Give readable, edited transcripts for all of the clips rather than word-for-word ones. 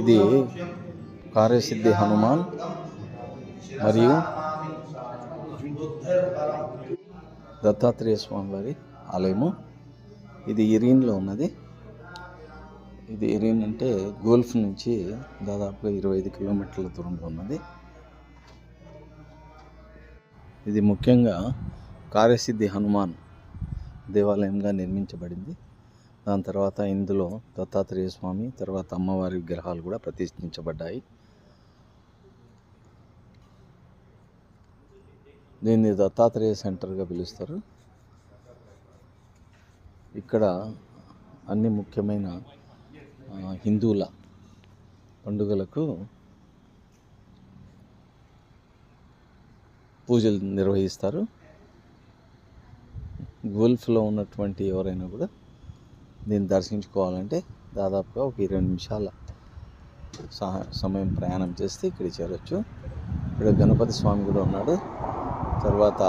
ఇది కార్యసిద్ధి హనుమాన్ మరియు దత్తాత్రేయ స్వామి వారి ఆలయము. ఇది ఇరీన్లో ఉన్నది. ఇది ఇరీన్ అంటే గోల్ఫ్ నుంచి దాదాపుగా 25 కిలోమీటర్ల దూరంలో ఉన్నది. ఇది ముఖ్యంగా కార్యసిద్ధి హనుమాన్ దేవాలయంగా నిర్మించబడింది. దాని తర్వాత ఇందులో దత్తాత్రేయ స్వామి, తర్వాత అమ్మవారి విగ్రహాలు కూడా ప్రతిష్ఠించబడ్డాయి. దీన్ని దత్తాత్రేయ సెంటర్గా పిలుస్తారు. ఇక్కడ అన్ని ముఖ్యమైన హిందువుల పండుగలకు పూజలు నిర్వహిస్తారు. గోల్ఫ్లో ఉన్నటువంటి ఎవరైనా కూడా దీన్ని దర్శించుకోవాలంటే దాదాపుగా ఒక 20 నిమిషాల సమయం ప్రయాణం చేస్తే ఇక్కడికి చేరొచ్చు. ఇక్కడ గణపతి స్వామి కూడా ఉన్నాడు. తర్వాత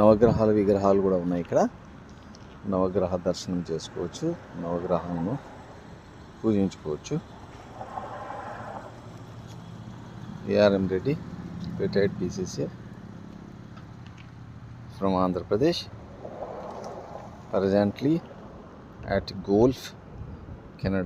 నవగ్రహాల విగ్రహాలు కూడా ఉన్నాయి. ఇక్కడ నవగ్రహ దర్శనం చేసుకోవచ్చు, నవగ్రహాలను పూజించుకోవచ్చు. ARM Reddy, retired PCC from Andhra Pradesh, presently at Golf, Canada.